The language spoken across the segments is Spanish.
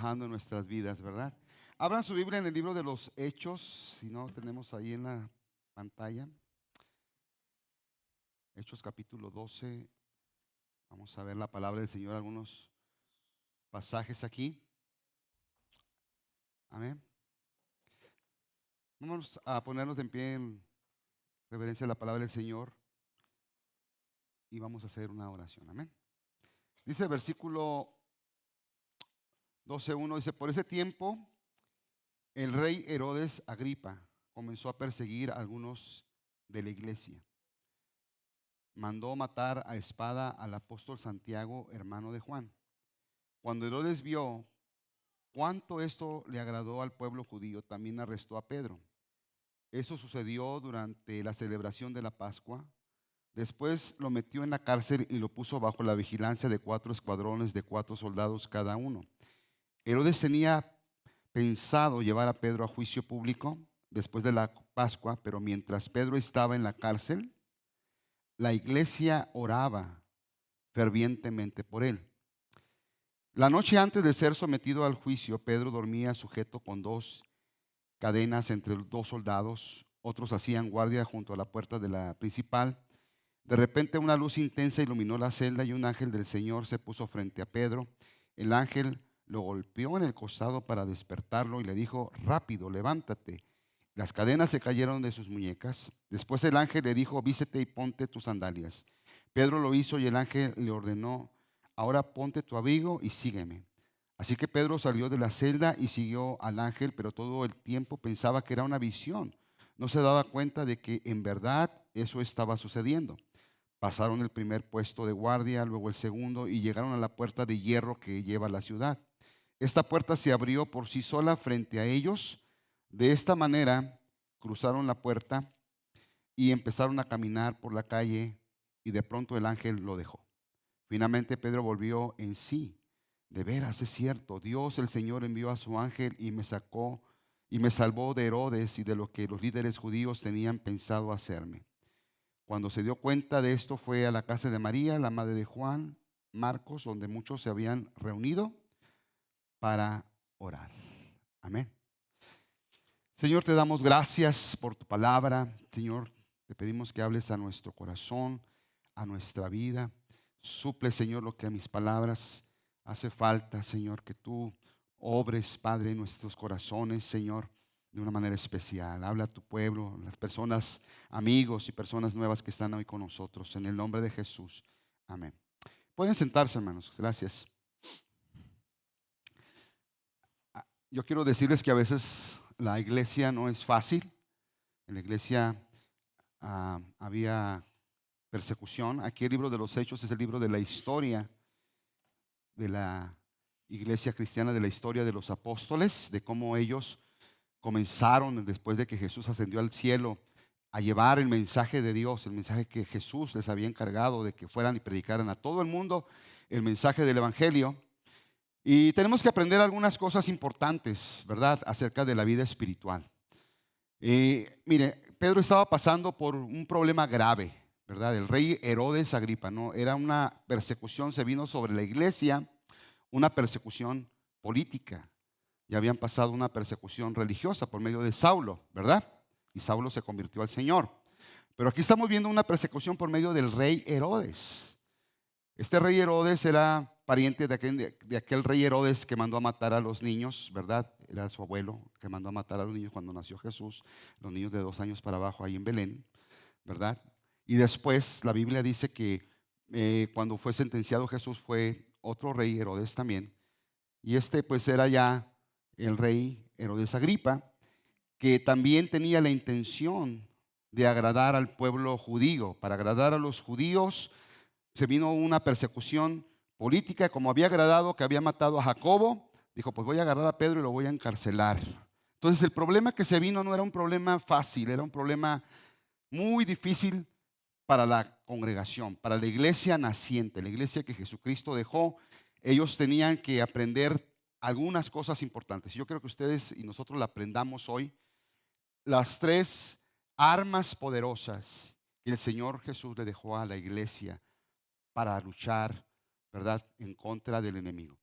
trabajando en nuestras vidas, ¿verdad? Abran su Biblia en el libro de los Hechos, si no tenemos ahí en la pantalla. Hechos capítulo 12. Vamos a ver la palabra del Señor, algunos pasajes aquí. Amén. Vamos a ponernos en pie en reverencia a la palabra del Señor y vamos a hacer una oración. Amén. Dice el versículo 12:1, dice: por ese tiempo el rey Herodes Agripa comenzó a perseguir a algunos de la iglesia. Mandó matar a espada al apóstol Santiago, hermano de Juan. Cuando Herodes vio cuánto esto le agradó al pueblo judío, también arrestó a Pedro. Eso sucedió durante la celebración de la Pascua. Después lo metió en la cárcel y lo puso bajo la vigilancia de 4 escuadrones de 4 soldados cada uno. Herodes tenía pensado llevar a Pedro a juicio público después de la Pascua, pero mientras Pedro estaba en la cárcel, la iglesia oraba fervientemente por él. La noche antes de ser sometido al juicio, Pedro dormía sujeto con 2 cadenas entre 2 soldados. Otros hacían guardia junto a la puerta de la principal. De repente una luz intensa iluminó la celda y un ángel del Señor se puso frente a Pedro. El ángel lo golpeó en el costado para despertarlo y le dijo: rápido, levántate. Las cadenas se cayeron de sus muñecas. Después el ángel le dijo: vístete y ponte tus sandalias. Pedro lo hizo y el ángel le ordenó: ahora ponte tu abrigo y sígueme. Así que Pedro salió de la celda y siguió al ángel, pero todo el tiempo pensaba que era una visión. No se daba cuenta de que en verdad eso estaba sucediendo. Pasaron el primer puesto de guardia, luego el segundo, y llegaron a la puerta de hierro que lleva a la ciudad. Esta puerta se abrió por sí sola frente a ellos. De esta manera cruzaron la puerta y empezaron a caminar por la calle, y de pronto el ángel lo dejó. Finalmente Pedro volvió en sí. De veras, es cierto, Dios el Señor envió a su ángel y me sacó y me salvó de Herodes y de lo que los líderes judíos tenían pensado hacerme. Cuando se dio cuenta de esto, fue a la casa de María, la madre de Juan, Marcos, donde muchos se habían reunido para orar. Amén. Señor, te damos gracias por tu palabra. Señor, te pedimos que hables a nuestro corazón, a nuestra vida. Suple, Señor, lo que a mis palabras hace falta, Señor, que tú obres, Padre, en nuestros corazones, Señor, de una manera especial. Habla a tu pueblo, las personas, amigos y personas nuevas que están hoy con nosotros, en el nombre de Jesús. Amén. Pueden sentarse, hermanos. Gracias. Yo quiero decirles que a veces la iglesia no es fácil. En la iglesia había persecución. Aquí el libro de los Hechos es el libro de la historia de la iglesia cristiana, de la historia de los apóstoles, de cómo ellos comenzaron después de que Jesús ascendió al cielo a llevar el mensaje de Dios, el mensaje que Jesús les había encargado de que fueran y predicaran a todo el mundo el mensaje del Evangelio. Y tenemos que aprender algunas cosas importantes, ¿verdad?, acerca de la vida espiritual. Mire, Pedro estaba pasando por un problema grave, ¿verdad? El rey Herodes Agripa, ¿no? Era una persecución, se vino sobre la iglesia, una persecución política. Ya habían pasado una persecución religiosa por medio de Saulo, ¿verdad? Y Saulo se convirtió al Señor. Pero aquí estamos viendo una persecución por medio del rey Herodes. Este rey Herodes era pariente de aquel rey Herodes que mandó a matar a los niños, ¿verdad? Era su abuelo que mandó a matar a los niños cuando nació Jesús, los niños de 2 años para abajo ahí en Belén, ¿verdad? Y después la Biblia dice que cuando fue sentenciado Jesús fue otro rey Herodes también. Y este pues era ya el rey Herodes Agripa, que también tenía la intención de agradar al pueblo judío. Para agradar a los judíos se vino una persecución política. Como había agradado que había matado a Jacobo, dijo: pues voy a agarrar a Pedro y lo voy a encarcelar. Entonces el problema que se vino no era un problema fácil, era un problema muy difícil para la congregación, para la iglesia naciente, la iglesia que Jesucristo dejó. Ellos tenían que aprender algunas cosas importantes. Yo creo que ustedes y nosotros la aprendamos hoy. Las 3 armas poderosas que el Señor Jesús le dejó a la iglesia para luchar, ¿verdad?, en contra del enemigo.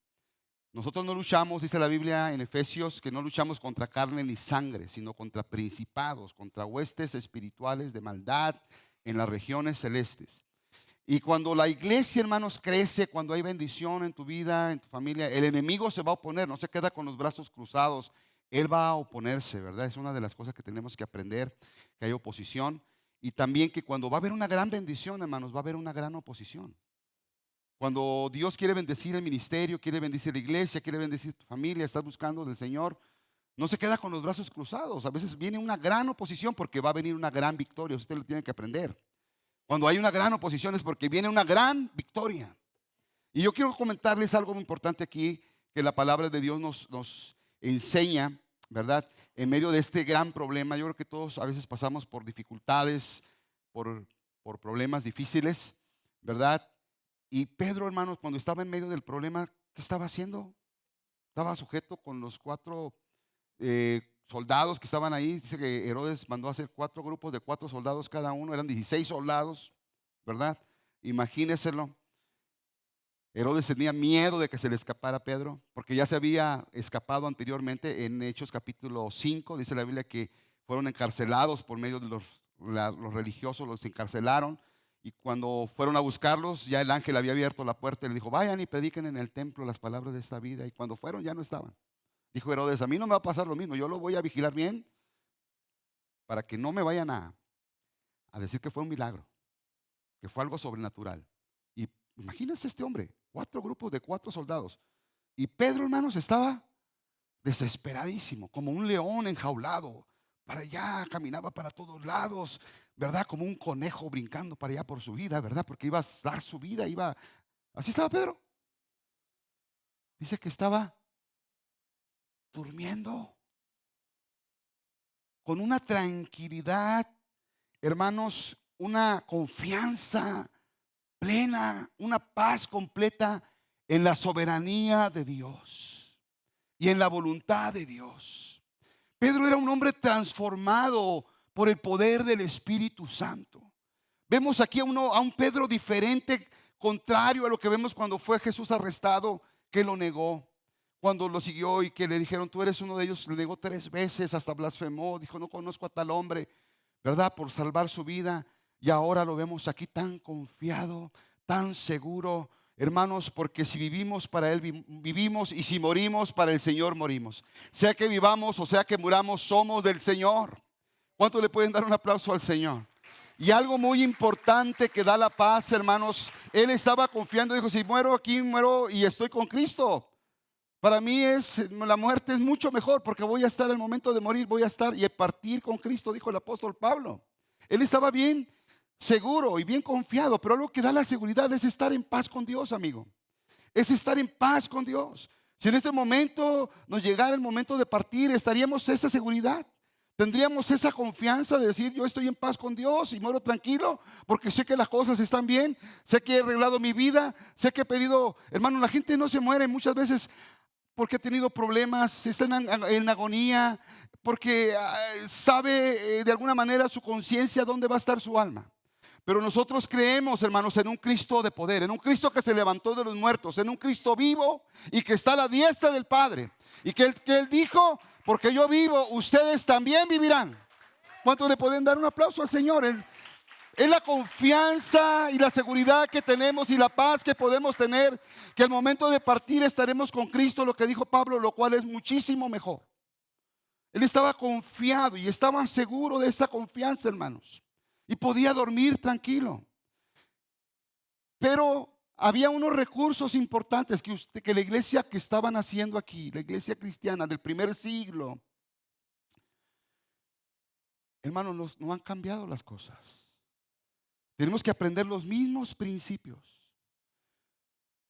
Nosotros no luchamos, dice la Biblia en Efesios, que no luchamos contra carne ni sangre, sino contra principados, contra huestes espirituales de maldad en las regiones celestes. Y cuando la iglesia, hermanos, crece, cuando hay bendición en tu vida, en tu familia, el enemigo se va a oponer, no se queda con los brazos cruzados, él va a oponerse, ¿verdad? Es una de las cosas que tenemos que aprender, que hay oposición. Y también que cuando va a haber una gran bendición, hermanos, va a haber una gran oposición. Cuando Dios quiere bendecir el ministerio, quiere bendecir la iglesia, quiere bendecir tu familia, estás buscando del Señor, no se queda con los brazos cruzados. A veces viene una gran oposición porque va a venir una gran victoria. Usted lo tiene que aprender. Cuando hay una gran oposición es porque viene una gran victoria. Y yo quiero comentarles algo muy importante aquí que la palabra de Dios nos enseña, ¿verdad? En medio de este gran problema, yo creo que todos a veces pasamos por dificultades, por problemas difíciles, ¿verdad? Y Pedro, hermanos, cuando estaba en medio del problema, ¿qué estaba haciendo? Estaba sujeto con los 4 soldados que estaban ahí. Dice que Herodes mandó a hacer 4 grupos de 4 soldados cada uno, eran 16 soldados, ¿verdad? Imagínenselo. Herodes tenía miedo de que se le escapara a Pedro, porque ya se había escapado anteriormente en Hechos capítulo 5. Dice la Biblia que fueron encarcelados por medio de los religiosos, los encarcelaron. Y cuando fueron a buscarlos, ya el ángel había abierto la puerta y le dijo, vayan y prediquen en el templo las palabras de esta vida. Y cuando fueron ya no estaban. Dijo Herodes, a mí no me va a pasar lo mismo, yo lo voy a vigilar bien para que no me vayan a decir que fue un milagro, que fue algo sobrenatural. Y imagínense este hombre, 4 grupos de 4 soldados. Y Pedro, hermanos, estaba desesperadísimo, como un león enjaulado. Para allá, caminaba para todos lados, ¿verdad? Como un conejo brincando para allá por su vida, ¿verdad? Porque iba a dar su vida, Así estaba Pedro. Dice que estaba durmiendo con una tranquilidad, hermanos, una confianza plena, una paz completa en la soberanía de Dios y en la voluntad de Dios. Pedro era un hombre transformado por el poder del Espíritu Santo. Vemos aquí a un Pedro diferente, contrario a lo que vemos cuando fue Jesús arrestado, que lo negó. Cuando lo siguió y que le dijeron, tú eres uno de ellos, le negó 3 veces, hasta blasfemó, dijo, no conozco a tal hombre, ¿verdad? Por salvar su vida. Y ahora lo vemos aquí tan confiado, tan seguro, hermanos, porque si vivimos para Él, vivimos, y si morimos para el Señor, morimos. Sea que vivamos o sea que muramos, somos del Señor. ¿Cuánto le pueden dar un aplauso al Señor? Y algo muy importante que da la paz, hermanos, él estaba confiando, dijo, si muero aquí, muero y estoy con Cristo. Para mí la muerte es mucho mejor porque voy a estar al momento de morir, voy a estar y partir con Cristo, dijo el apóstol Pablo. Él estaba bien seguro y bien confiado, pero algo que da la seguridad es estar en paz con Dios, amigo. Es estar en paz con Dios. Si en este momento nos llegara el momento de partir, estaríamos esa seguridad. Tendríamos esa confianza de decir, yo estoy en paz con Dios y muero tranquilo porque sé que las cosas están bien, sé que he arreglado mi vida, sé que he pedido, hermano, la gente no se muere muchas veces porque ha tenido problemas, está en agonía, porque sabe de alguna manera su conciencia dónde va a estar su alma. Pero nosotros creemos, hermanos, en un Cristo de poder, en un Cristo que se levantó de los muertos, en un Cristo vivo y que está a la diestra del Padre. Y que él dijo, porque yo vivo, ustedes también vivirán. ¿Cuántos le pueden dar un aplauso al Señor? Es la confianza y la seguridad que tenemos y la paz que podemos tener, que al momento de partir estaremos con Cristo, lo que dijo Pablo, lo cual es muchísimo mejor. Él estaba confiado y estaba seguro de esa confianza, hermanos, y podía dormir tranquilo. Pero había unos recursos importantes que la iglesia que estaban haciendo aquí, la iglesia cristiana del primer siglo, hermanos, no han cambiado las cosas. Tenemos que aprender los mismos principios.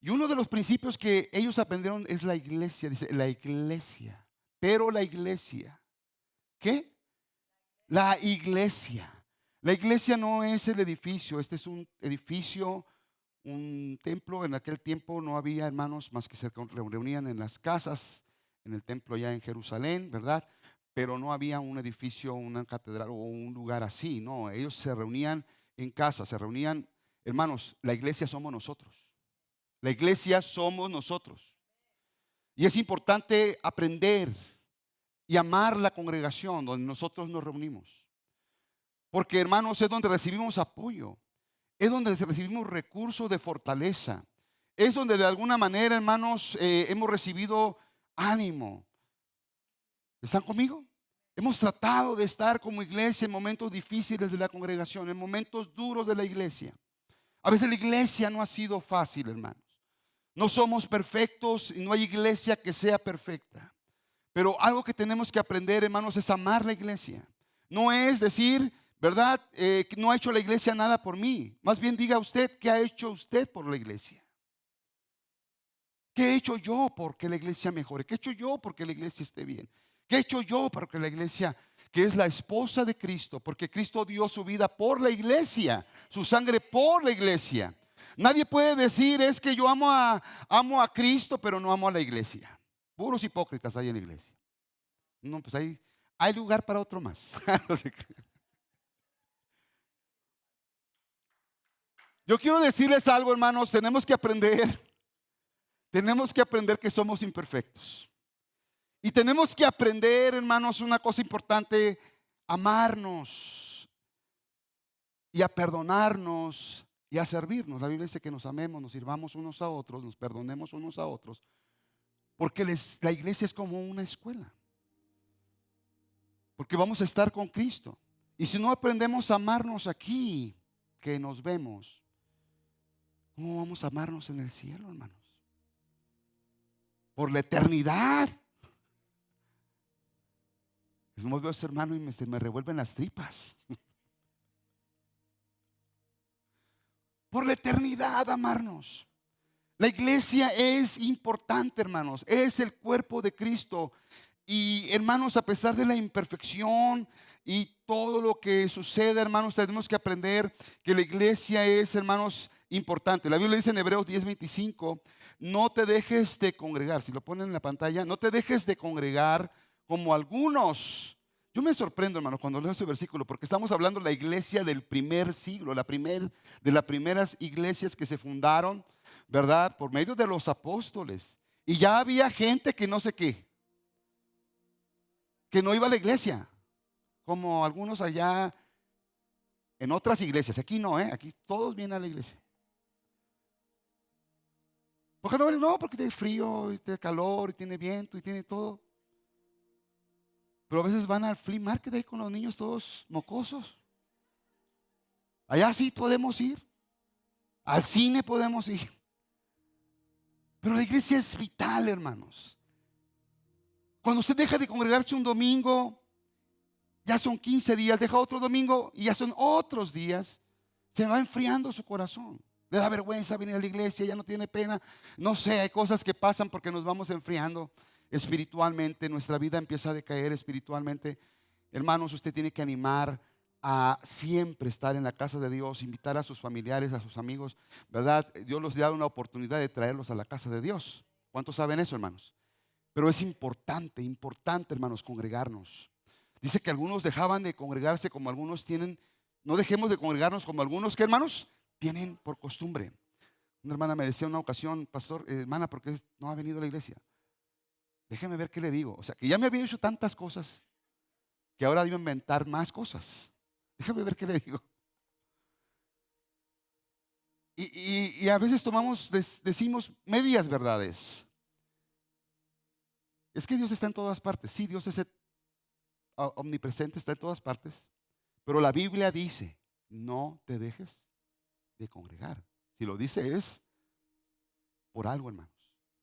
Y uno de los principios que ellos aprendieron es la iglesia. Dice, la iglesia. Pero la iglesia. ¿Qué? La iglesia. La iglesia no es el edificio. Este es un edificio, un templo. En aquel tiempo no había, hermanos, más que se reunían en las casas, en el templo ya en Jerusalén, ¿verdad? Pero no había un edificio, una catedral o un lugar así. No, ellos se reunían en casa, se reunían, hermanos, la iglesia somos nosotros. La iglesia somos nosotros. Y es importante aprender y amar la congregación donde nosotros nos reunimos. Porque, hermanos, es donde recibimos apoyo. Es donde recibimos recursos de fortaleza. Es donde de alguna manera, hermanos, hemos recibido ánimo. ¿Están conmigo? Hemos tratado de estar como iglesia en momentos difíciles de la congregación, en momentos duros de la iglesia. A veces la iglesia no ha sido fácil, hermanos. No somos perfectos y no hay iglesia que sea perfecta. Pero algo que tenemos que aprender, hermanos, es amar la iglesia. No es decir, ¿verdad? Que no ha hecho la iglesia nada por mí. Más bien diga usted, ¿qué ha hecho usted por la iglesia? ¿Qué he hecho yo porque la iglesia mejore? ¿Qué he hecho yo porque la iglesia esté bien? ¿Qué he hecho yo para que la iglesia, que es la esposa de Cristo, porque Cristo dio su vida por la iglesia, su sangre por la iglesia? Nadie puede decir, es que yo amo a Cristo, pero no amo a la iglesia. Puros hipócritas hay en la iglesia. No, pues hay lugar para otro más. Yo quiero decirles algo, hermanos, tenemos que aprender que somos imperfectos. Y tenemos que aprender, hermanos, una cosa importante: amarnos y a perdonarnos y a servirnos. La Biblia dice que nos amemos, nos sirvamos unos a otros, nos perdonemos unos a otros, porque la iglesia es como una escuela, porque vamos a estar con Cristo. Y si no aprendemos a amarnos aquí que nos vemos, ¿cómo vamos a amarnos en el cielo, hermanos? Por la eternidad. No veo a ese hermano y se me revuelven las tripas. Por la eternidad amarnos. La iglesia es importante, hermanos. Es el cuerpo de Cristo. Y, hermanos, a pesar de la imperfección y todo lo que sucede, hermanos, tenemos que aprender que la iglesia es, hermanos, importante. La Biblia dice en Hebreos 10:25, no te dejes de congregar. Si lo ponen en la pantalla, no te dejes de congregar como algunos. Yo me sorprendo, hermano, cuando leo ese versículo, porque estamos hablando de la iglesia del primer siglo, de las primeras iglesias que se fundaron, ¿verdad? Por medio de los apóstoles. Y ya había gente que no sé qué, que no iba a la iglesia, como algunos allá en otras iglesias. Aquí no, aquí todos vienen a la iglesia. ¿Por qué no? No, porque tiene frío, y tiene calor, y tiene viento, y tiene todo. Pero a veces van al flea market ahí con los niños todos mocosos. Allá sí podemos ir. Al cine podemos ir. Pero la iglesia es vital, hermanos. Cuando usted deja de congregarse un domingo, ya son 15 días, deja otro domingo y ya son otros días, se va enfriando su corazón. Le da vergüenza venir a la iglesia, ya no tiene pena. No sé, hay cosas que pasan porque nos vamos enfriando espiritualmente, nuestra vida empieza a decaer espiritualmente. Hermanos, usted tiene que animar a siempre estar en la casa de Dios, invitar a sus familiares, a sus amigos, ¿verdad? Dios les da una oportunidad de traerlos a la casa de Dios. ¿Cuántos saben eso, hermanos? Pero es importante, hermanos, congregarnos. Dice que algunos dejaban de congregarse como algunos tienen. No dejemos de congregarnos como algunos que, hermanos, tienen por costumbre. Una hermana me decía en una ocasión, pastor, hermana, ¿por qué no ha venido a la iglesia? Déjeme ver qué le digo. O sea, que ya me había hecho tantas cosas que ahora debo inventar más cosas. Déjame ver qué le digo. Y a veces decimos medias verdades. Es que Dios está en todas partes. Sí, Dios es omnipresente, está en todas partes. Pero la Biblia dice, no te dejes de congregar. Si lo dice es por algo, hermanos.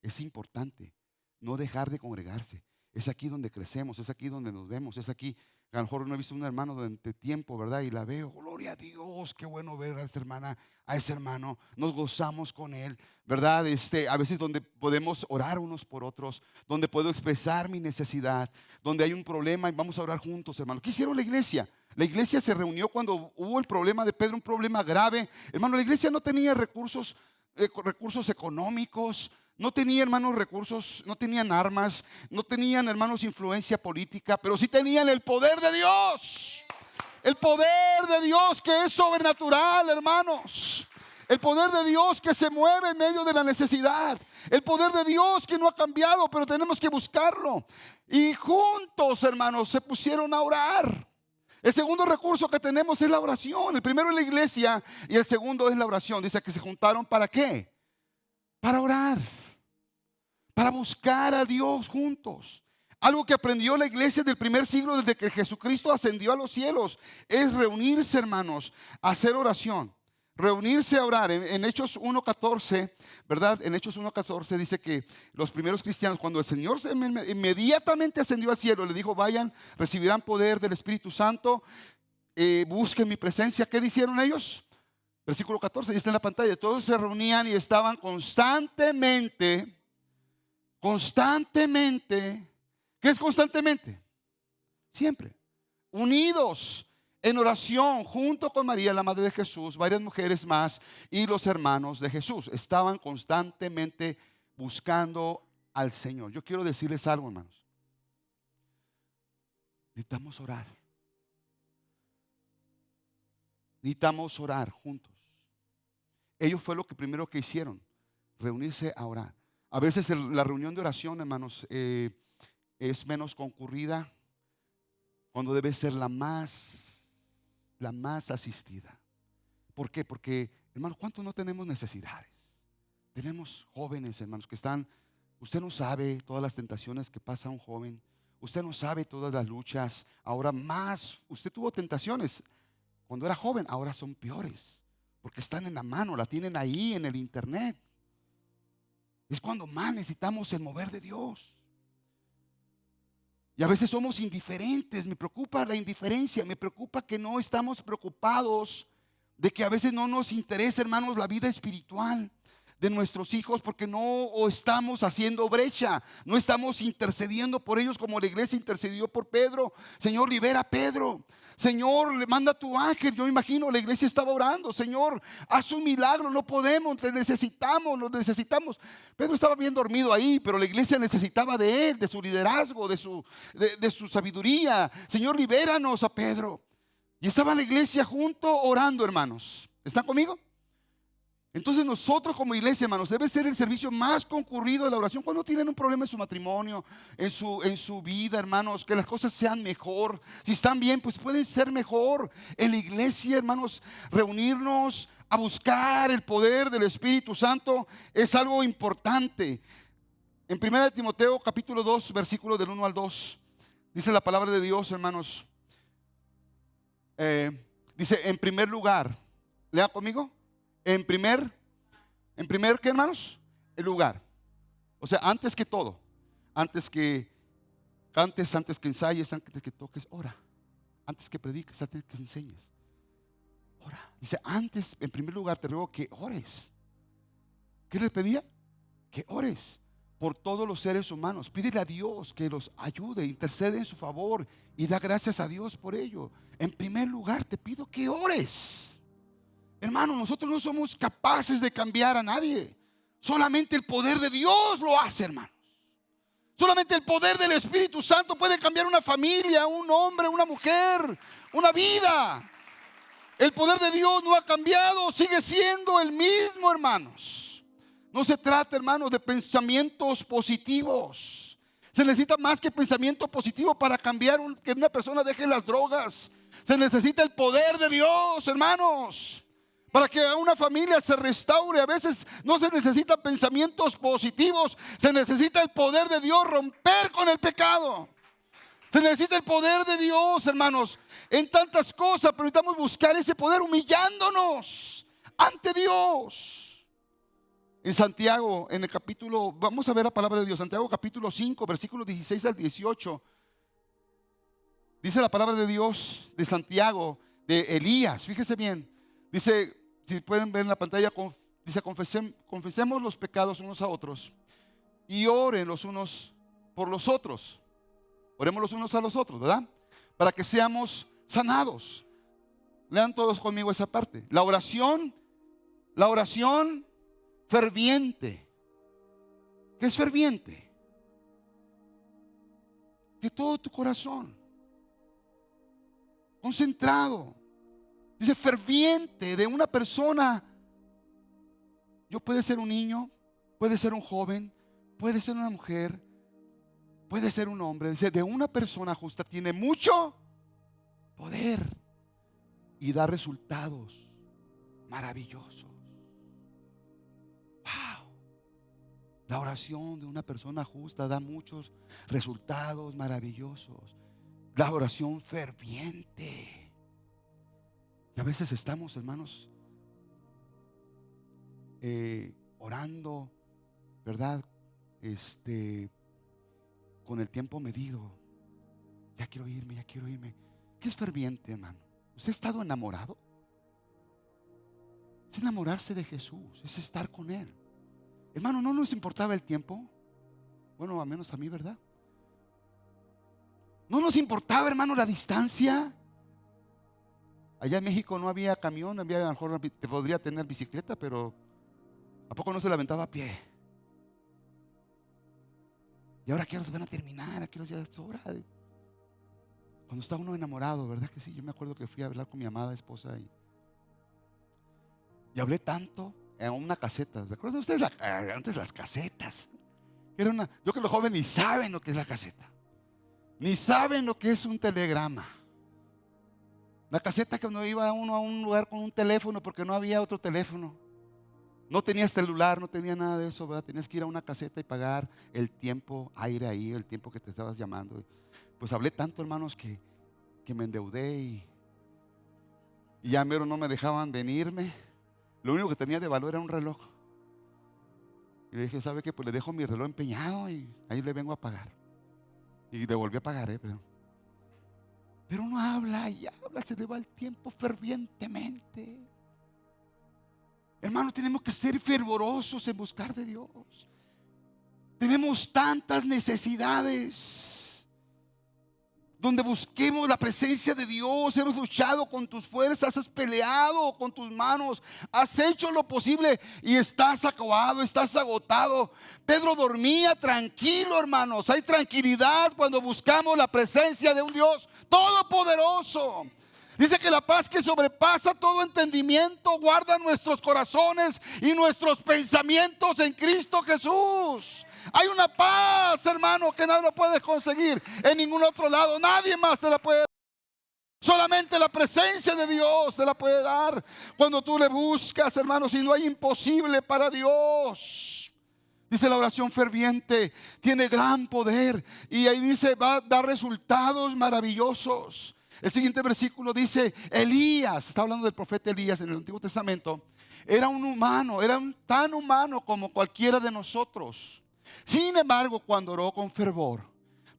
Es importante no dejar de congregarse. Es aquí donde crecemos, es aquí donde nos vemos, es aquí. A lo mejor no he visto a un hermano durante tiempo, ¿verdad? Y la veo, gloria a Dios, qué bueno ver a esta hermana, a ese hermano. Nos gozamos con él, ¿verdad? A veces donde podemos orar unos por otros, donde puedo expresar mi necesidad, donde hay un problema y vamos a orar juntos, hermano. ¿Qué hicieron la iglesia? La iglesia se reunió cuando hubo el problema de Pedro, un problema grave. Hermano, la iglesia no tenía recursos económicos. No tenía, hermanos, recursos, no tenían armas, no tenían, hermanos, influencia política, pero sí tenían el poder de Dios. El poder de Dios que es sobrenatural, hermanos. El poder de Dios que se mueve en medio de la necesidad. El poder de Dios que no ha cambiado, pero tenemos que buscarlo. Y juntos, hermanos, se pusieron a orar. El segundo recurso que tenemos es la oración. El primero es la iglesia y el segundo es la oración. Dice que se juntaron ¿para qué? Para orar. Para buscar a Dios juntos. Algo que aprendió la iglesia del primer siglo desde que Jesucristo ascendió a los cielos es reunirse, hermanos, a hacer oración. Reunirse a orar. En Hechos 1:14, ¿verdad? En Hechos 1:14 dice que los primeros cristianos, cuando el Señor inmediatamente ascendió al cielo, le dijo: vayan, recibirán poder del Espíritu Santo, busquen mi presencia. ¿Qué hicieron ellos? Versículo 14, ya está en la pantalla. Todos se reunían y estaban constantemente. ¿Qué es constantemente? Siempre. Unidos en oración junto con María, la madre de Jesús, varias mujeres más y los hermanos de Jesús. Estaban constantemente buscando al Señor. Yo quiero decirles algo, hermanos. Necesitamos orar. Necesitamos orar juntos. Ellos fue lo que primero que hicieron, reunirse a orar. A veces la reunión de oración, hermanos, es menos concurrida cuando debe ser la más asistida. ¿Por qué? Porque, hermanos, ¿cuántos no tenemos necesidades? Tenemos jóvenes, hermanos, que están, usted no sabe todas las tentaciones que pasa un joven, usted no sabe todas las luchas, ahora más, usted tuvo tentaciones cuando era joven, ahora son peores, porque están en la mano, la tienen ahí en el internet. Es cuando más necesitamos el mover de Dios. Y a veces somos indiferentes. Me preocupa la indiferencia. Me preocupa que no estamos preocupados de que a veces no nos interesa, hermanos, la vida espiritual de nuestros hijos, porque no estamos haciendo brecha, no estamos intercediendo por ellos como la iglesia intercedió por Pedro. Señor, libera a Pedro. Señor, le manda a tu ángel. Yo me imagino, la iglesia estaba orando: Señor, haz un milagro, no podemos, te necesitamos, nos necesitamos. Pedro estaba bien dormido ahí, pero la iglesia necesitaba de él, de su liderazgo, de su sabiduría. Señor, libéranos a Pedro. Y estaba la iglesia junto orando, hermanos. ¿Están conmigo? Entonces nosotros como iglesia, hermanos, debe ser el servicio más concurrido de la oración. Cuando tienen un problema en su matrimonio, en su vida, hermanos, que las cosas sean mejor. Si están bien, pues pueden ser mejor. En la iglesia, hermanos, reunirnos a buscar el poder del Espíritu Santo es algo importante. En 1 Timoteo capítulo 2, versículos del 1 al 2, dice la palabra de Dios, hermanos. Dice: en primer lugar, lea conmigo. En primer, ¿qué, hermanos? El lugar. O sea, antes que todo, antes que cantes, antes que ensayes, antes que toques, ora. Antes que prediques, antes que enseñes, ora. Dice: antes, en primer lugar, te ruego que ores. ¿Qué le pedía? Que ores por todos los seres humanos. Pídele a Dios que los ayude, intercede en su favor y da gracias a Dios por ello. En primer lugar, te pido que ores. Hermano, nosotros no somos capaces de cambiar a nadie. Solamente el poder de Dios lo hace, hermanos. Solamente el poder del Espíritu Santo puede cambiar una familia, un hombre, una mujer, una vida. El poder de Dios no ha cambiado, sigue siendo el mismo, hermanos. No se trata, hermanos, de pensamientos positivos. Se necesita más que pensamiento positivo para cambiar que una persona deje las drogas. Se necesita el poder de Dios, hermanos. Para que una familia se restaure, a veces no se necesitan pensamientos positivos, se necesita el poder de Dios, romper con el pecado. Se necesita el poder de Dios, hermanos, en tantas cosas, pero necesitamos buscar ese poder humillándonos ante Dios. En Santiago, en el capítulo, vamos a ver la palabra de Dios, Santiago capítulo 5, versículos 16 al 18. Dice la palabra de Dios de Santiago, de Elías, fíjese bien. Dice, si pueden ver en la pantalla, dice: confesemos los pecados unos a otros y oren los unos por los otros. Oremos los unos a los otros, ¿verdad? Para que seamos sanados. Lean todos conmigo esa parte. La oración ferviente. ¿Qué es ferviente? De todo tu corazón. Concentrado. Dice ferviente, de una persona Yo puede ser un niño, puede ser un joven, puede ser una mujer, puede ser un hombre. Dice, de una persona justa tiene mucho poder y da resultados maravillosos. Wow. La oración de una persona justa da muchos resultados maravillosos. La oración ferviente. Y a veces estamos, hermanos, orando, ¿verdad? Con el tiempo medido. Ya quiero irme, ya quiero irme. ¿Qué es ferviente, hermano? ¿Usted ha estado enamorado? Es enamorarse de Jesús, es estar con Él. Hermano, ¿no nos importaba el tiempo? Bueno, a menos a mí, ¿verdad? ¿No nos importaba, hermano, la distancia? Allá en México no había camión, había, a lo mejor te podría tener bicicleta, pero ¿a poco no se la aventaba a pie? Y ahora que se van a terminar, aquí ya es hora. Cuando está uno enamorado, ¿verdad que sí? Yo me acuerdo que fui a hablar con mi amada esposa y hablé tanto en una caseta. ¿Recuerdan ustedes antes las casetas? Yo creo que los jóvenes ni saben lo que es la caseta, ni saben lo que es un telegrama. La caseta que uno iba uno a un lugar con un teléfono porque no había otro teléfono. No tenías celular, no tenía nada de eso, ¿verdad? Tenías que ir a una caseta y pagar el tiempo, aire ahí, el tiempo que te estabas llamando. Pues hablé tanto, hermanos, que me endeudé y ya mero no me dejaban venirme. Lo único que tenía de valor era un reloj. Y le dije, ¿sabe qué? Pues le dejo mi reloj empeñado y ahí le vengo a pagar. Y le volví a pagar, pero uno habla y habla, se le va el tiempo fervientemente. Hermanos, tenemos que ser fervorosos en buscar de Dios. Tenemos tantas necesidades donde busquemos la presencia de Dios. Hemos luchado con tus fuerzas, has peleado con tus manos, has hecho lo posible y estás acabado, estás agotado. Pedro dormía tranquilo, hermanos. Hay tranquilidad cuando buscamos la presencia de un Dios todopoderoso. Dice que la paz que sobrepasa todo entendimiento guarda nuestros corazones y nuestros pensamientos en Cristo Jesús. Hay una paz, hermano, que nadie lo puede conseguir en ningún otro lado. Nadie más te la puede dar. Solamente la presencia de Dios te la puede dar cuando tú le buscas, hermanos, y no hay imposible para Dios. Dice la oración ferviente tiene gran poder y ahí dice va a dar resultados maravillosos. El siguiente versículo dice Elías, está hablando del profeta Elías en el Antiguo Testamento. Era un humano, tan humano como cualquiera de nosotros. Sin embargo, cuando oró con fervor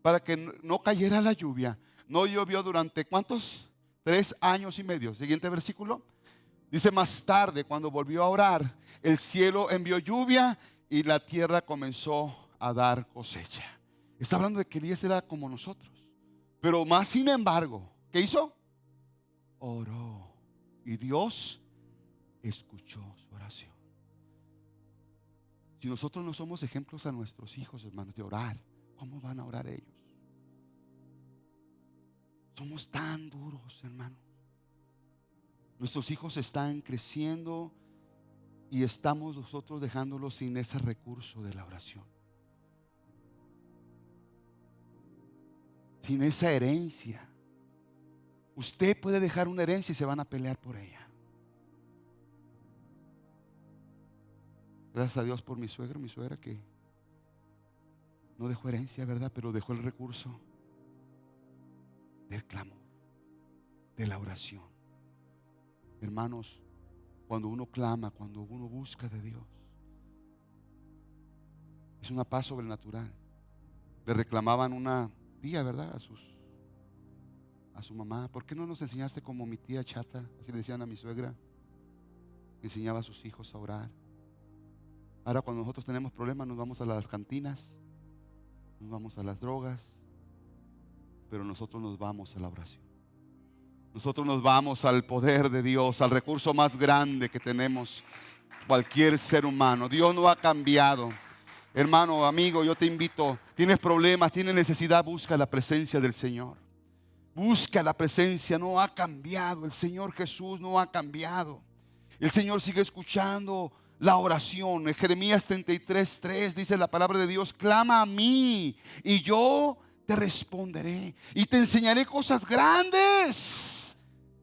para que no cayera la lluvia, no llovió durante ¿cuántos? 3 años y medio. Siguiente versículo dice, más tarde cuando volvió a orar, el cielo envió lluvia y la tierra comenzó a dar cosecha. Está hablando de que Elías era como nosotros, pero más sin embargo, ¿qué hizo? Oró y Dios escuchó su oración. Si nosotros no somos ejemplos a nuestros hijos, hermanos, de orar, ¿cómo van a orar ellos? Somos tan duros, hermanos. Nuestros hijos están creciendo y estamos nosotros dejándolos sin ese recurso de la oración, sin esa herencia. Usted puede dejar una herencia y se van a pelear por ella. Gracias a Dios por mi suegra que no dejó herencia, ¿verdad? Pero dejó el recurso del clamor, de la oración. Hermanos, cuando uno clama, cuando uno busca de Dios, es una paz sobrenatural. Le reclamaban una tía, ¿verdad? A su mamá, ¿por qué no nos enseñaste como mi tía chata? Así le decían a mi suegra. Enseñaba a sus hijos a orar. Ahora cuando nosotros tenemos problemas nos vamos a las cantinas, nos vamos a las drogas, pero nosotros nos vamos a la oración. Nosotros nos vamos al poder de Dios, al recurso más grande que tenemos cualquier ser humano. Dios no ha cambiado. Hermano, amigo, yo te invito, tienes problemas, tienes necesidad, busca la presencia del Señor. Busca la presencia, no ha cambiado. El Señor Jesús no ha cambiado. El Señor sigue escuchando la oración. En Jeremías 33:3 dice la palabra de Dios: clama a mí y yo te responderé y te enseñaré cosas grandes,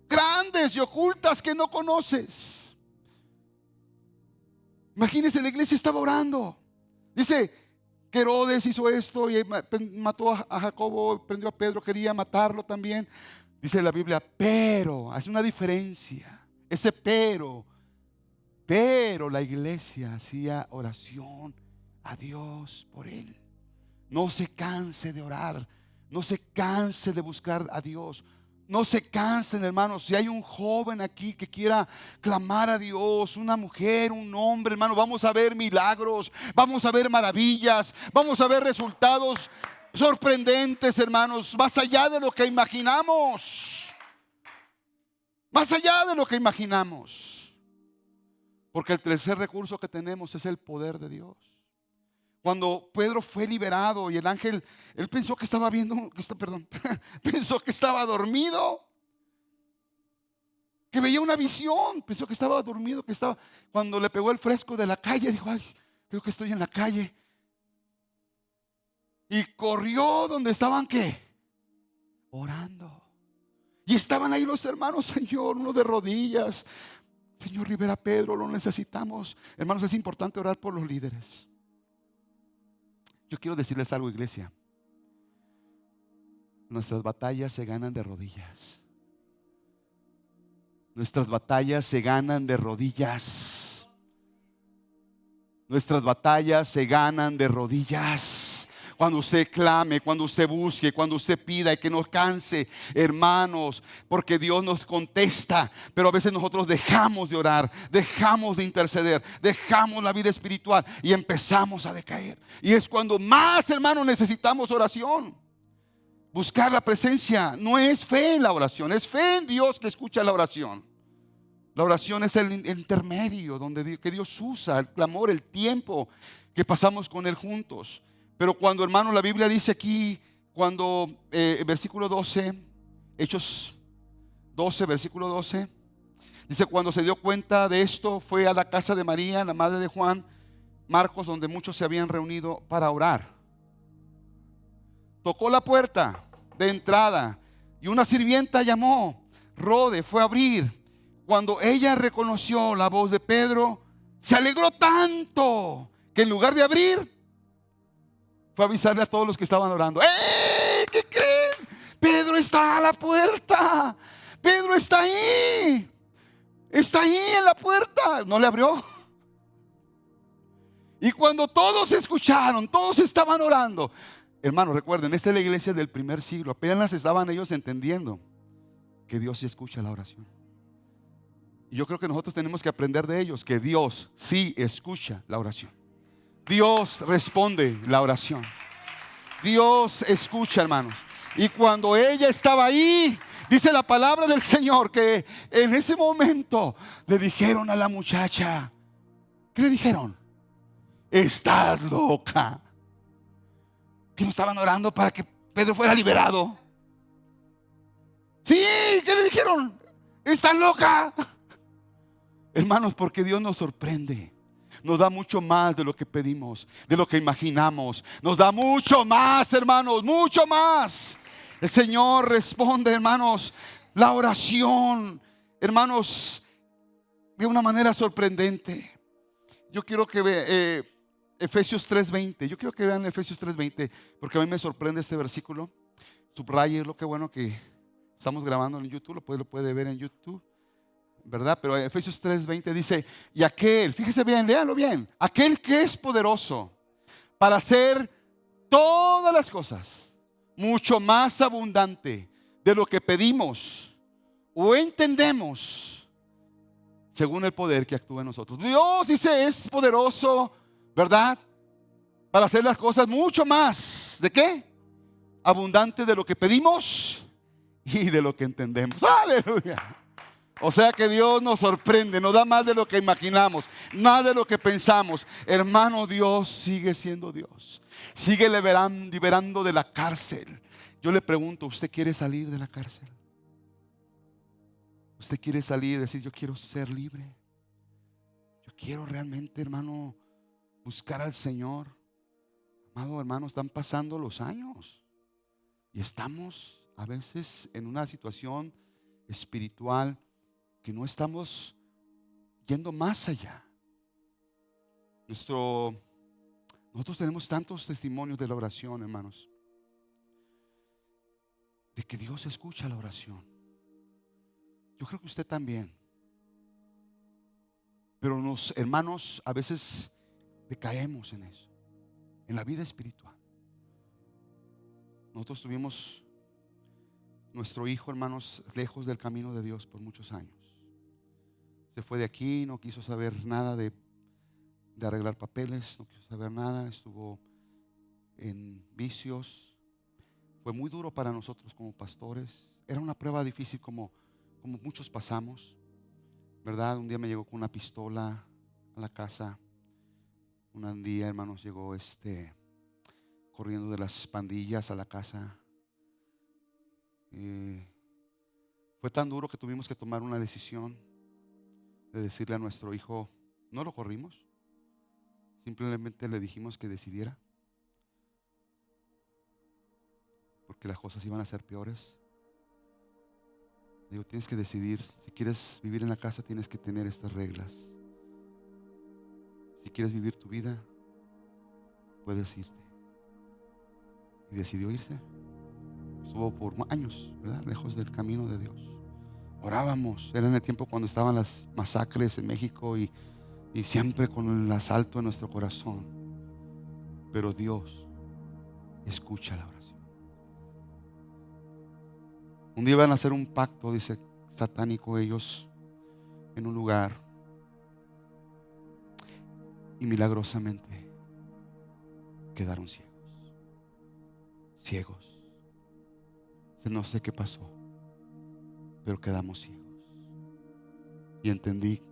grandes y ocultas que no conoces. Imagínense, la iglesia estaba orando. Dice que Herodes hizo esto y mató a Jacobo, prendió a Pedro, quería matarlo también. Dice la Biblia, pero, hace una diferencia, ese pero la iglesia hacía oración a Dios por él. No se canse de orar, no se canse de buscar a Dios. No se cansen, hermanos. Si hay un joven aquí que quiera clamar a Dios, una mujer, un hombre, hermano, vamos a ver milagros, vamos a ver maravillas, vamos a ver resultados sorprendentes, hermanos, más allá de lo que imaginamos. Más allá de lo que imaginamos. Porque el tercer recurso que tenemos es el poder de Dios. Cuando Pedro fue liberado y el ángel, él pensó que estaba viendo, pensó que estaba dormido, que veía una visión, pensó que estaba dormido, cuando le pegó el fresco de la calle, dijo, ay, creo que estoy en la calle. Y corrió donde estaban, ¿qué? Orando. Y estaban ahí los hermanos, Señor, uno de rodillas. Señor, libera a Pedro, lo necesitamos. Hermanos, es importante orar por los líderes. Yo quiero decirles algo, iglesia. Nuestras batallas se ganan de rodillas. Nuestras batallas se ganan de rodillas. Nuestras batallas se ganan de rodillas. Cuando usted clame, cuando usted busque, cuando usted pida, y que no canse, hermanos, porque Dios nos contesta. Pero a veces nosotros dejamos de orar, dejamos de interceder, dejamos la vida espiritual y empezamos a decaer. Y es cuando más, hermanos, necesitamos oración. Buscar la presencia. No es fe en la oración, es fe en Dios que escucha la oración. La oración es el intermedio que Dios usa, el clamor, el tiempo que pasamos con Él juntos. Pero cuando, hermano, la Biblia dice aquí, cuando versículo 12, Hechos 12, versículo 12, dice: cuando se dio cuenta de esto, fue a la casa de María, la madre de Juan Marcos, donde muchos se habían reunido para orar. Tocó la puerta de entrada y una sirvienta llamó. Rode fue a abrir. Cuando ella reconoció la voz de Pedro, se alegró tanto que en lugar de abrir, fue a avisarle a todos los que estaban orando. ¡Ey! ¿Qué creen? Pedro está a la puerta. Pedro está ahí. Está ahí en la puerta. No le abrió. Y cuando todos escucharon, todos estaban orando. Hermanos, recuerden, esta es la iglesia del primer siglo. Apenas estaban ellos entendiendo que Dios sí escucha la oración. Y yo creo que nosotros tenemos que aprender de ellos que Dios sí escucha la oración. Dios responde la oración. Dios escucha, hermanos. Y cuando ella estaba ahí, dice la palabra del Señor que en ese momento le dijeron a la muchacha, ¿qué le dijeron? Estás loca. Que no estaban orando para que Pedro fuera liberado. Sí, ¿qué le dijeron? Estás loca. Hermanos, porque Dios nos sorprende. Nos da mucho más de lo que pedimos, de lo que imaginamos. Nos da mucho más, hermanos, mucho más. El Señor responde, hermanos, la oración, hermanos, de una manera sorprendente. Yo quiero que vean Efesios 3:20. Yo quiero que vean Efesios 3:20, porque a mí me sorprende este versículo. Subraye lo que bueno que estamos grabando en YouTube, lo puede ver en YouTube, ¿verdad? Pero Efesios 3:20 dice: y aquel, fíjese bien, léalo bien, aquel que es poderoso para hacer todas las cosas mucho más abundante de lo que pedimos o entendemos, según el poder que actúa en nosotros. Dios, dice, es poderoso, ¿verdad? Para hacer las cosas mucho más, ¿de qué? Abundante de lo que pedimos y de lo que entendemos. Aleluya. O sea que Dios nos sorprende, nos da más de lo que imaginamos, más de lo que pensamos. Hermano, Dios sigue siendo Dios. Sigue liberando de la cárcel. Yo le pregunto, ¿usted quiere salir de la cárcel? ¿Usted quiere salir y decir, yo quiero ser libre? Yo quiero realmente, hermano, buscar al Señor. Amado hermano, están pasando los años y estamos a veces en una situación espiritual que no estamos yendo más allá. Nosotros tenemos tantos testimonios de la oración, hermanos, de que Dios escucha la oración. Yo creo que usted también. Pero hermanos, a veces decaemos en eso, en la vida espiritual. Nosotros tuvimos nuestro hijo, hermanos, lejos del camino de Dios por muchos años. Se fue de aquí, no quiso saber nada de arreglar papeles, no quiso saber nada, estuvo en vicios. Fue muy duro para nosotros como pastores. Era una prueba difícil como muchos pasamos, ¿verdad? Un día me llegó con una pistola a la casa. Un día, hermanos, llegó corriendo de las pandillas a la casa. Fue tan duro que tuvimos que tomar una decisión de decirle a nuestro hijo, no lo corrimos, simplemente le dijimos que decidiera, porque las cosas iban a ser peores. Digo, tienes que decidir. Si quieres vivir en la casa, tienes que tener estas reglas. Si quieres vivir tu vida, puedes irte. Y decidió irse. Estuvo por años, ¿verdad?, lejos del camino de Dios. Orábamos. Era en el tiempo cuando estaban las masacres en México y siempre con el asalto en nuestro corazón. Pero Dios escucha la oración. Un día iban a hacer un pacto, dice, satánico ellos, en un lugar. Y milagrosamente quedaron ciegos. No sé qué pasó, pero quedamos ciegos. Y entendí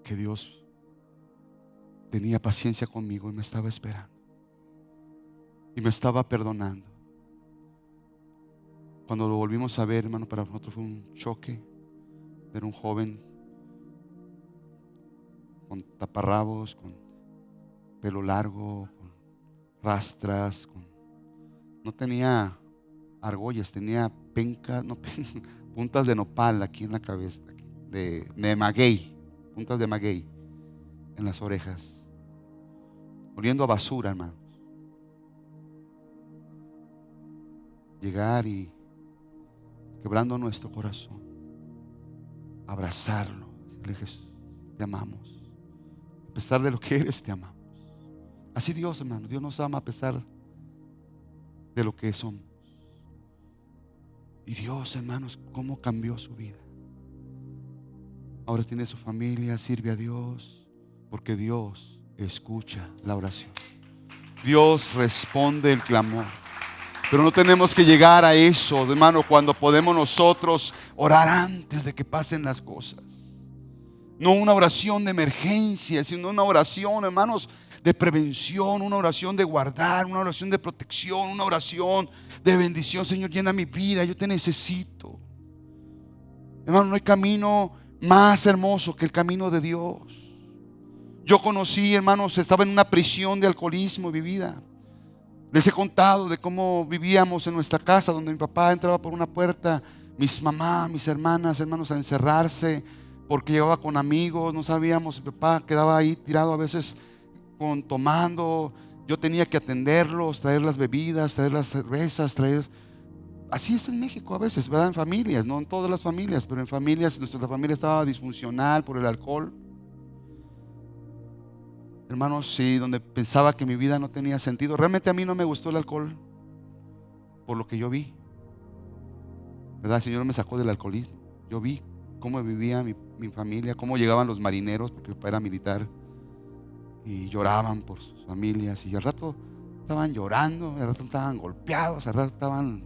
que Dios tenía paciencia conmigo y me estaba esperando. Y me estaba perdonando. Cuando lo volvimos a ver, hermano, para nosotros fue un choque. Era un joven con taparrabos, con pelo largo, con rastras, no tenía argollas, tenía puntas de nopal aquí en la cabeza, de maguey, puntas de maguey en las orejas, oliendo a basura, hermanos. Llegar y quebrando nuestro corazón, abrazarlo, decirle: Jesús, te amamos. A pesar de lo que eres, te amamos. Así Dios, hermano, Dios nos ama a pesar de lo que somos. Y Dios, hermanos, cómo cambió su vida. Ahora tiene su familia, sirve a Dios, porque Dios escucha la oración. Dios responde el clamor. Pero no tenemos que llegar a eso, hermano, cuando podemos nosotros orar antes de que pasen las cosas. No una oración de emergencia, sino una oración, hermanos, de prevención, una oración de guardar, una oración de protección, una oración de bendición. Señor, llena mi vida, yo te necesito. Hermano, no hay camino más hermoso que el camino de Dios. Yo conocí, hermanos, estaba en una prisión de alcoholismo y bebida. Les he contado de cómo vivíamos en nuestra casa, donde mi papá entraba por una puerta, mis mamás, mis hermanas, hermanos, a encerrarse porque llevaba con amigos, no sabíamos. Mi papá quedaba ahí tirado a veces tomando. Yo tenía que atenderlos, traer las bebidas, traer las cervezas, Así es en México a veces, ¿verdad? En familias, no en todas las familias, pero en familias, nuestra familia estaba disfuncional por el alcohol. Hermanos, sí, donde pensaba que mi vida no tenía sentido. Realmente a mí no me gustó el alcohol por lo que yo vi, ¿verdad? El Señor me sacó del alcoholismo. Yo vi cómo vivía mi familia, cómo llegaban los marineros, porque mi papá era militar, y lloraban por sus familias, y al rato estaban llorando, al rato estaban golpeados, al rato estaban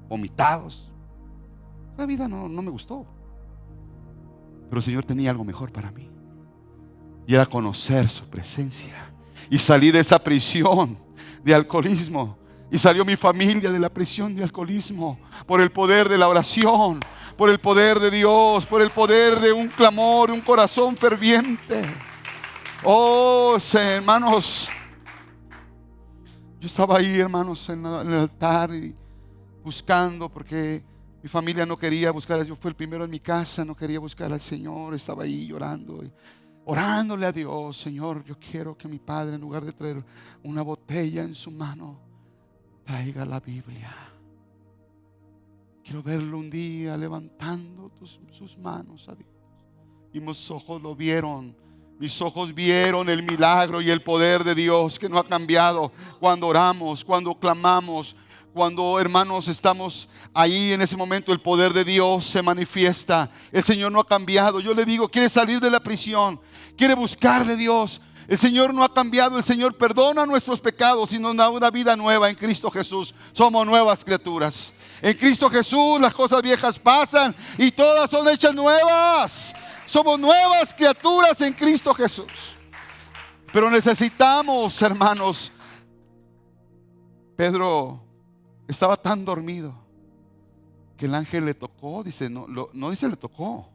vomitados. La vida no me gustó, pero el Señor tenía algo mejor para mí. Y era conocer su presencia. Y salí de esa prisión de alcoholismo. Y salió mi familia de la prisión de alcoholismo por el poder de la oración, por el poder de Dios, por el poder de un clamor, de un corazón ferviente. Oh, hermanos, yo estaba ahí, hermanos, en el altar y buscando, porque mi familia no quería buscar. Yo fui el primero en mi casa, no quería buscar al Señor. Estaba ahí llorando, orándole a Dios. Señor, yo quiero que mi padre, en lugar de traer una botella en su mano, traiga la Biblia. Quiero verlo un día levantando sus manos a Dios. Y mis ojos lo vieron. Mis ojos vieron el milagro y el poder de Dios, que no ha cambiado cuando oramos, cuando clamamos. Cuando, hermanos, estamos ahí en ese momento, el poder de Dios se manifiesta. El Señor no ha cambiado. Yo le digo, quiere salir de la prisión, quiere buscar de Dios. El Señor no ha cambiado. El Señor perdona nuestros pecados y nos da una vida nueva en Cristo Jesús. Somos nuevas criaturas. En Cristo Jesús las cosas viejas pasan y todas son hechas nuevas. Somos nuevas criaturas en Cristo Jesús. Pero necesitamos, hermanos. Pedro estaba tan dormido que el ángel le tocó. Dice, no dice le tocó,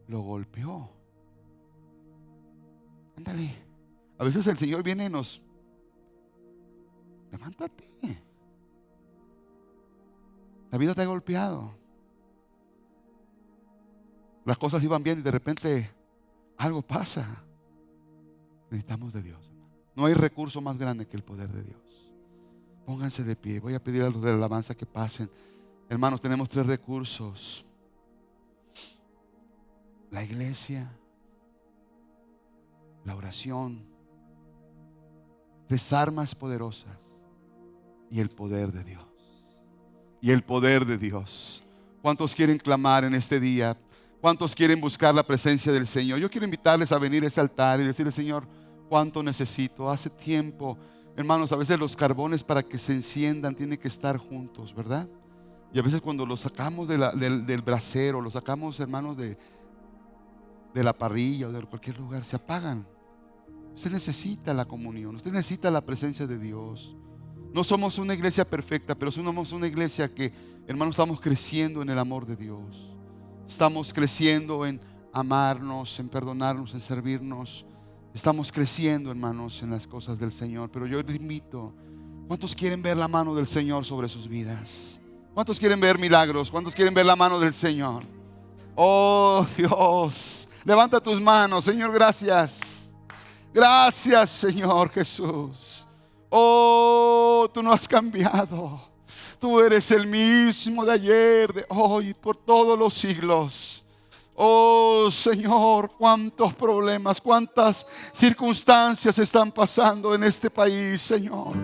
lo golpeó. Ándale. A veces el Señor viene y nos: levántate. La vida te ha golpeado. Las cosas iban bien y de repente algo pasa. Necesitamos de Dios. No hay recurso más grande que el poder de Dios. Pónganse de pie. Voy a pedir a los de la alabanza que pasen. Hermanos, tenemos 3 recursos: la iglesia, la oración, 3 armas poderosas, y el poder de Dios. Y el poder de Dios. ¿Cuántos quieren clamar en este día? ¿Cuántos quieren buscar la presencia del Señor? Yo quiero invitarles a venir a ese altar y decirle: Señor, ¿cuánto necesito? Hace tiempo, hermanos, a veces los carbones para que se enciendan tienen que estar juntos, ¿verdad? Y a veces cuando los sacamos del brasero, los sacamos, hermanos, de la parrilla o de cualquier lugar, se apagan. Usted necesita la comunión, usted necesita la presencia de Dios. No somos una iglesia perfecta, pero somos una iglesia que, hermanos, estamos creciendo en el amor de Dios. Estamos creciendo en amarnos, en perdonarnos, en servirnos. Estamos creciendo, hermanos, en las cosas del Señor. Pero yo les invito: ¿cuántos quieren ver la mano del Señor sobre sus vidas? ¿Cuántos quieren ver milagros? ¿Cuántos quieren ver la mano del Señor? Oh Dios, levanta tus manos. Señor, gracias. Gracias, Señor Jesús. Oh, tú no has cambiado. Tú eres el mismo de ayer, de hoy, por todos los siglos. Oh Señor, cuántos problemas, cuántas circunstancias están pasando en este país, Señor.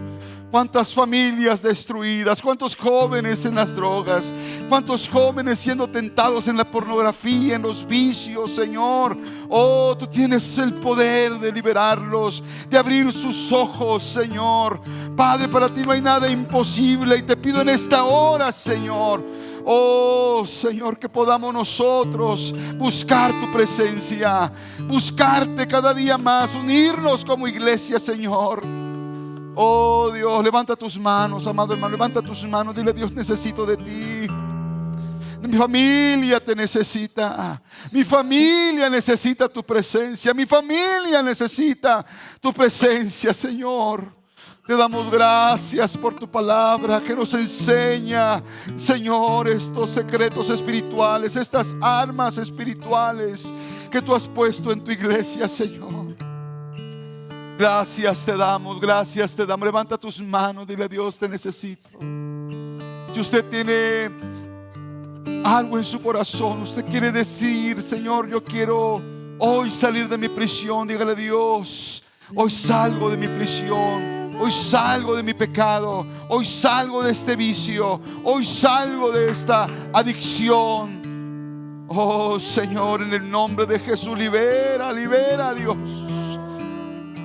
Cuántas familias destruidas, cuántos jóvenes en las drogas, cuántos jóvenes siendo tentados en la pornografía, en los vicios, Señor. Oh, tú tienes el poder de liberarlos, de abrir sus ojos, Señor. Padre, para ti no hay nada imposible, y te pido en esta hora, Señor, oh Señor, que podamos nosotros buscar tu presencia, buscarte cada día más, unirnos como iglesia, Señor. Oh Dios, levanta tus manos, amado hermano, levanta tus manos. Dile: Dios, necesito de ti. Mi familia te necesita. Mi familia necesita tu presencia. Mi familia necesita tu presencia, Señor. Te damos gracias por tu palabra que nos enseña, Señor, estos secretos espirituales, estas armas espirituales que tú has puesto en tu iglesia, Señor. Gracias te damos, gracias te damos. Levanta tus manos, dile: a Dios, te necesito. Si usted tiene algo en su corazón, usted quiere decir: Señor, yo quiero hoy salir de mi prisión, dígale a Dios: hoy salgo de mi prisión, hoy salgo de mi pecado, hoy salgo de este vicio, hoy salgo de esta adicción. Oh Señor, en el nombre de Jesús, libera, libera, Dios.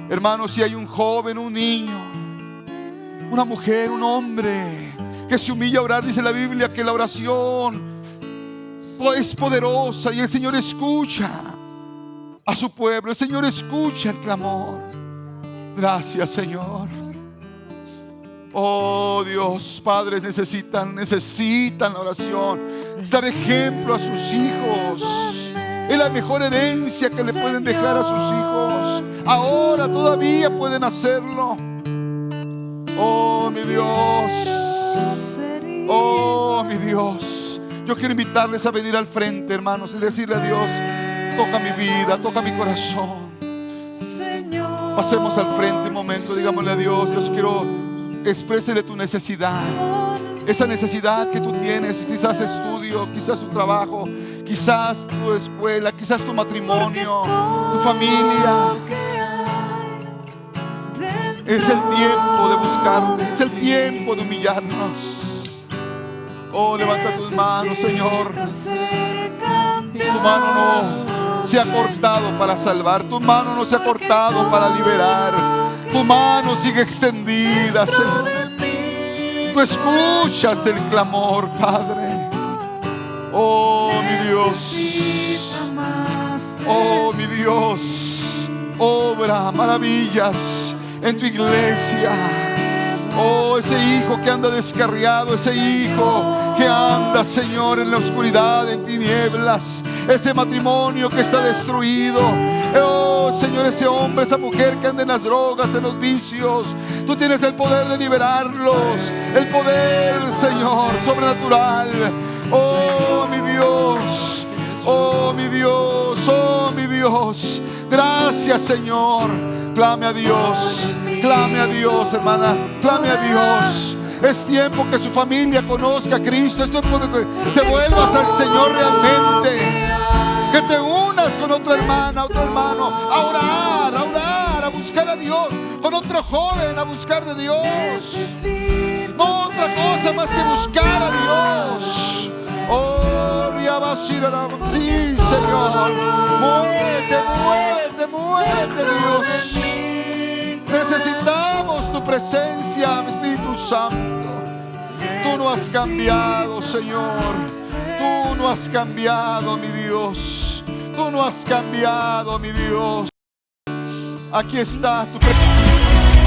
Hermanos, si hay un joven, un niño, una mujer, un hombre que se humilla a orar, dice la Biblia que la oración es poderosa y el Señor escucha a su pueblo. El Señor escucha el clamor. Gracias, Señor. Oh Dios, padres necesitan la oración. Es dar ejemplo a sus hijos. Es la mejor herencia que le pueden dejar a sus hijos. Ahora todavía pueden hacerlo. Oh mi Dios. Oh mi Dios. Yo quiero invitarles a venir al frente, hermanos, y decirle a Dios: toca mi vida, toca mi corazón. Pasemos al frente un momento, digámosle a Dios: Dios, quiero exprésele tu necesidad. Esa necesidad que tú tienes, quizás estudio, quizás tu trabajo, quizás tu escuela, quizás tu matrimonio, tu familia. Es el tiempo de buscarle, es el tiempo de humillarnos. Oh, levanta tus manos, Señor. Tu mano no se ha cortado para salvar, tu mano no se ha cortado para liberar, tu mano sigue extendida, Señor. Tú escuchas el clamor, Padre. Oh, mi Dios. Oh, mi Dios. Obra maravillas en tu iglesia. Oh, ese hijo que anda descarriado, ese hijo que anda, Señor, en la oscuridad, en tinieblas, ese matrimonio que está destruido. Oh, Señor, ese hombre, esa mujer que anda en las drogas, en los vicios. Tú tienes el poder de liberarlos, el poder, Señor, sobrenatural. Oh, mi Dios. Oh, mi Dios. Oh, mi Dios. Gracias, Señor. Clame a Dios. Clame a Dios, hermana. Clame a Dios. Es tiempo que su familia conozca a Cristo. Es tiempo de que te vuelvas al Señor realmente. Que te unas con otra hermana, otro hermano, a orar, a buscar a Dios. Con otro joven, a buscar de Dios. No otra cosa más que buscar a Dios. Oh, sí, Señor. Muévete, Dios. Necesitamos tu presencia, Espíritu Santo. Tú no has cambiado, Señor. Tú no has cambiado, mi Dios. Tú no has cambiado, mi Dios. Aquí está tu presencia.